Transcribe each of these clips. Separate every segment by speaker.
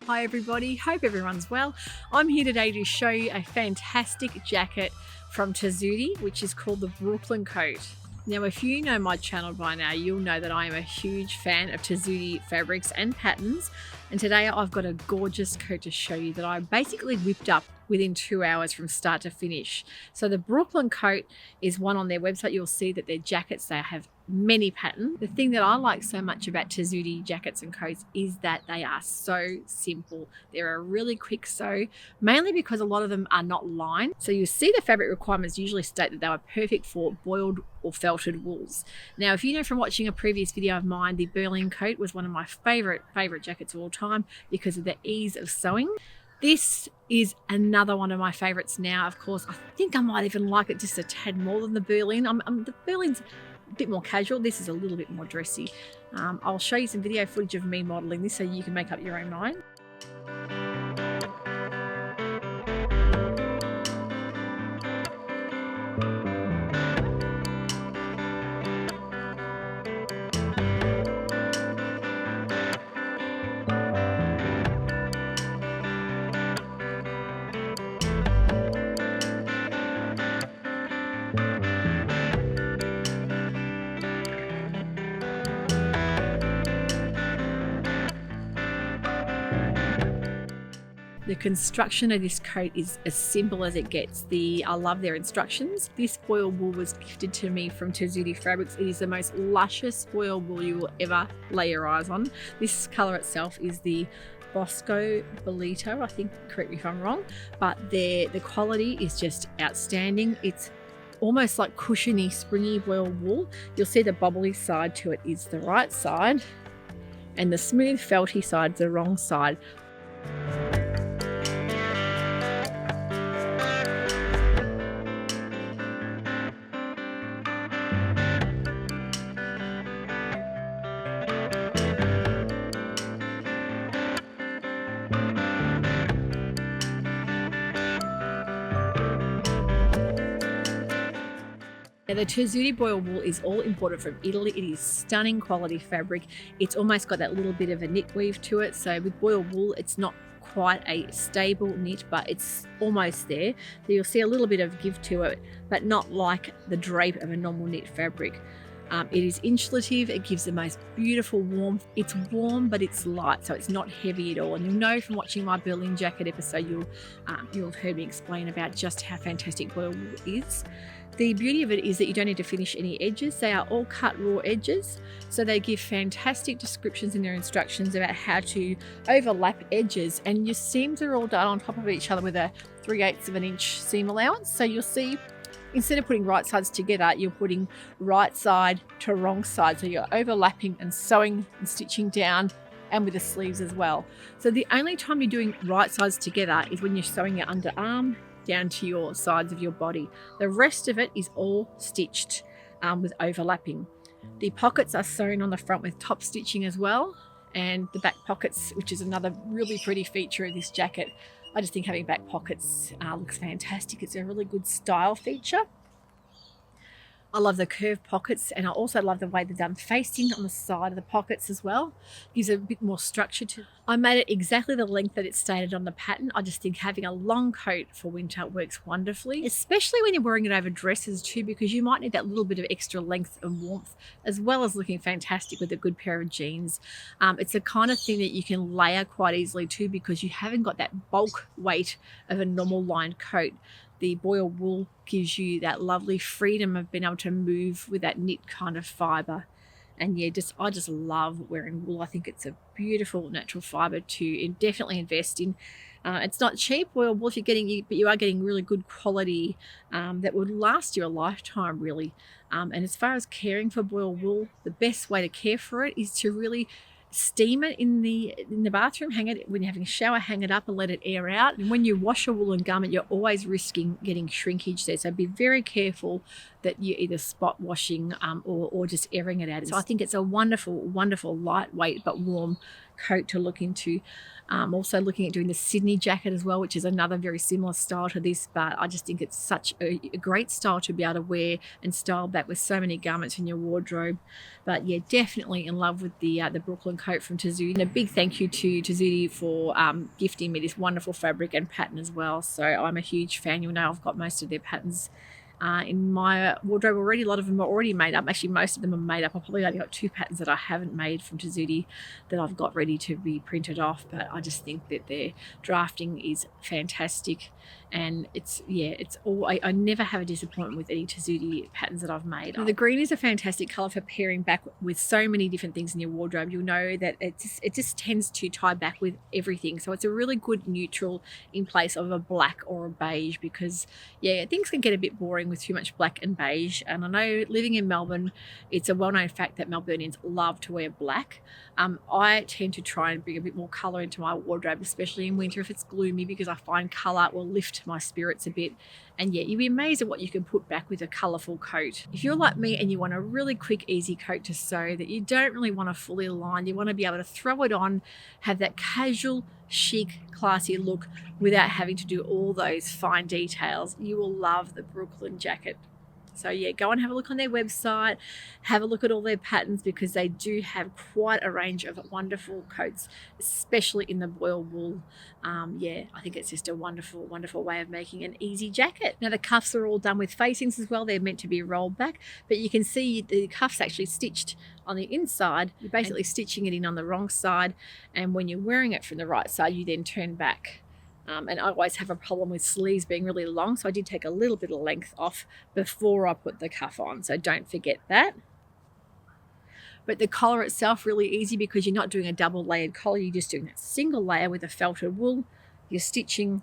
Speaker 1: Hi everybody, hope everyone's well. I'm here today to show you a fantastic jacket from Tessuti, which is called the Brooklyn coat. Now, if you know my channel by now, you'll know that I am a huge fan of Tessuti fabrics and patterns. And today I've got a gorgeous coat to show you that I basically whipped up within 2 hours from start to finish. So the Brooklyn coat is one on their website. You'll see that their jackets, they have many patterns. The thing that I like so much about Tessuti jackets and coats is that they are so simple. They're a really quick sew, mainly because a lot of them are not lined. So you see the fabric requirements usually state that they were perfect for boiled or felted wools. Now, if you know from watching a previous video of mine, the Berlin coat was one of my favorite jackets of all time because of the ease of sewing. This is another one of my favorites now. Of course, I think I might even like it just a tad more than the Berlin. The Berlin's a bit more casual. This is a little bit more dressy. I'll show you some video footage of me modeling this so you can make up your own mind. The construction of this coat is as simple as it gets. I love their instructions. This foil wool was gifted to me from Tessuti Fabrics. It is the most luscious foil wool you will ever lay your eyes on. This colour itself is the Bosco Bolito, I think, correct me if I'm wrong, but the quality is just outstanding. It's almost like cushiony, springy foil wool. You'll see the bubbly side to it is the right side, and the smooth felty side is the wrong side. Now, the Tessuti boil wool is all imported from Italy. It is stunning quality fabric. It's almost got that little bit of a knit weave to it. So with boil wool, it's not quite a stable knit, but it's almost there. So you'll see a little bit of give to it, but not like the drape of a normal knit fabric. It is insulative. It gives the most beautiful warmth. It's warm, but it's light, so it's not heavy at all. And you'll know from watching my Berlin jacket episode, you'll have heard me explain about just how fantastic boil wool is. The beauty of it is that you don't need to finish any edges. They are all cut raw edges. So they give fantastic descriptions in their instructions about how to overlap edges. And your seams are all done on top of each other with a 3/8 of an inch seam allowance. So you'll see, instead of putting right sides together, you're putting right side to wrong side. So you're overlapping and sewing and stitching down, and with the sleeves as well. So the only time you're doing right sides together is when you're sewing your underarm down to your sides of your body. The rest of it is all stitched with overlapping. The pockets are sewn on the front with top stitching as well, and the back pockets, which is another really pretty feature of this jacket. I just think having back pockets looks fantastic. It's a really good style feature. I love the curved pockets, and I also love the way they're done facing on the side of the pockets as well. Gives a bit more structure to it. I made it exactly the length that it's stated on the pattern. I just think having a long coat for winter works wonderfully, especially when you're wearing it over dresses too, because you might need that little bit of extra length and warmth, as well as looking fantastic with a good pair of jeans. It's the kind of thing that you can layer quite easily too, because you haven't got that bulk weight of a normal lined coat. The boil wool gives you that lovely freedom of being able to move with that knit kind of fibre. And yeah, I just love wearing wool. I think it's a beautiful natural fibre to definitely invest in. It's not cheap boil wool but you are getting really good quality that would last you a lifetime, really. And as far as caring for boil wool, the best way to care for it is to really steam it in the bathroom. Hang it when you're having a shower, hang it up and let it air out. And when you wash a woolen garment, you're always risking getting shrinkage there, so be very careful that you're either spot washing or just airing it out. So I think it's a wonderful lightweight but warm coat to look into. Also looking at doing the Sydney jacket as well, which is another very similar style to this, but I just think it's such a great style to be able to wear and style back with so many garments in your wardrobe. But yeah, definitely in love with the Brooklyn coat from Tessuti. And a big thank you to Tessuti for gifting me this wonderful fabric and pattern as well. So I'm a huge fan. You'll know I've got most of their patterns in my wardrobe already. A lot of them are already made up. Actually, most of them are made up. I've probably only got 2 patterns that I haven't made from Tessuti that I've got ready to be printed off, but I just think that their drafting is fantastic. And it's all, I never have a disappointment with any Tessuti patterns that I've made. And the green is a fantastic color for pairing back with so many different things in your wardrobe. You'll know that it just tends to tie back with everything. So it's a really good neutral in place of a black or a beige, because yeah, things can get a bit boring with too much black and beige. And I know living in Melbourne, it's a well-known fact that Melburnians love to wear black. I tend to try and bring a bit more color into my wardrobe, especially in winter if it's gloomy, because I find color will lift my spirits a bit. And yeah, you'll be amazed at what you can put back with a colorful coat. If you're like me and you want a really quick, easy coat to sew that you don't really want to fully line, you want to be able to throw it on, have that casual, chic, classy look without having to do all those fine details, you will love the Brooklyn jacket. So yeah, go and have a look on their website, have a look at all their patterns, because they do have quite a range of wonderful coats, especially in the boil wool. Yeah, I think it's just a wonderful, wonderful way of making an easy jacket. Now the cuffs are all done with facings as well. They're meant to be rolled back, but you can see the cuffs actually stitched on the inside. You're basically stitching it in on the wrong side, and when you're wearing it from the right side, you then turn back. And I always have a problem with sleeves being really long, so I did take a little bit of length off before I put the cuff on, so don't forget that. But the collar itself, really easy, because you're not doing a double layered collar, you're just doing that single layer with a felted wool. You're stitching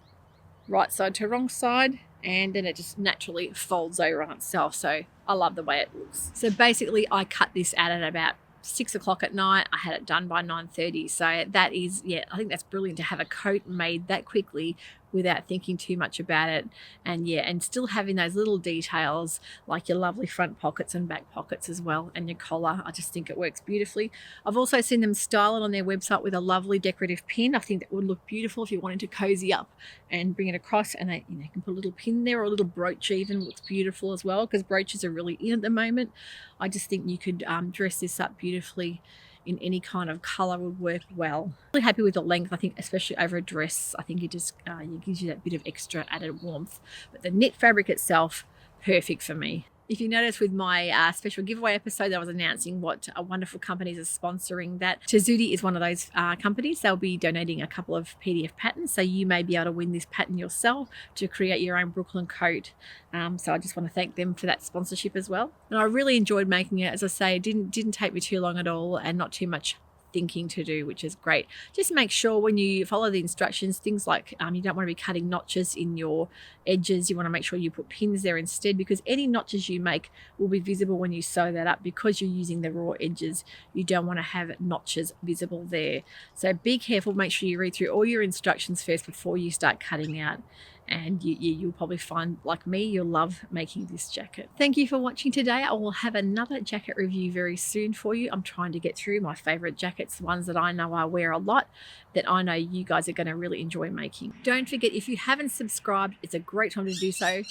Speaker 1: right side to wrong side, and then it just naturally folds over on itself. So I love the way it looks. So basically I cut this out at about 6 o'clock at night. I had it done by 9:30. So that is, yeah, I think that's brilliant to have a coat made that quickly without thinking too much about it. And yeah, and still having those little details like your lovely front pockets and back pockets as well, and your collar. I just think it works beautifully. I've also seen them style it on their website with a lovely decorative pin. I think that would look beautiful if you wanted to cozy up and bring it across, and you can put a little pin there, or a little brooch even looks beautiful as well, because brooches are really in at the moment. I just think you could dress this up beautifully in any kind of color, would work well. Really happy with the length. I think especially over a dress, I think it just it gives you that bit of extra added warmth. But the knit fabric itself, perfect for me. If you notice with my special giveaway episode that I was announcing what wonderful companies are sponsoring that, Tessuti is one of those companies. They'll be donating a couple of PDF patterns, so you may be able to win this pattern yourself to create your own Brooklyn coat. So I just want to thank them for that sponsorship as well. And I really enjoyed making it. As I say, it didn't take me too long at all, and not too much thinking to do, which is great. Just make sure when you follow the instructions, things like you don't want to be cutting notches in your edges. You want to make sure you put pins there instead, because any notches you make will be visible when you sew that up, because you're using the raw edges. You don't want to have notches visible there. So be careful, make sure you read through all your instructions first before you start cutting out. And you'll probably find, like me, you'll love making this jacket. Thank you for watching today. I will have another jacket review very soon for you. I'm trying to get through my favorite jackets, the ones that I know I wear a lot, that I know you guys are going to really enjoy making. Don't forget, if you haven't subscribed, it's a great time to do so.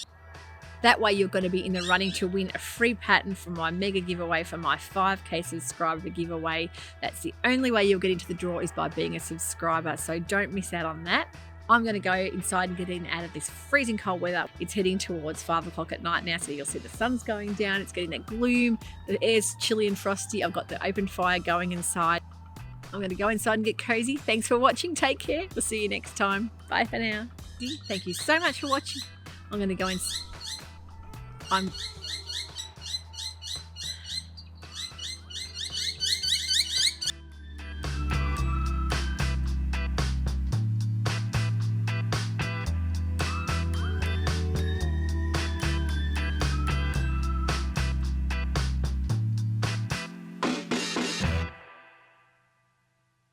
Speaker 1: That way you're going to be in the running to win a free pattern from my mega giveaway for my 5K subscriber giveaway. That's the only way you'll get into the draw, is by being a subscriber. So don't miss out on that. I'm going to go inside and get in out of this freezing cold weather. It's heading towards 5 o'clock at night now, so you'll see the sun's going down. It's getting that gloom. The air's chilly and frosty. I've got the open fire going inside. I'm going to go inside and get cozy. Thanks for watching. Take care. We'll see you next time. Bye for now. Thank you so much for watching. I'm going to go in.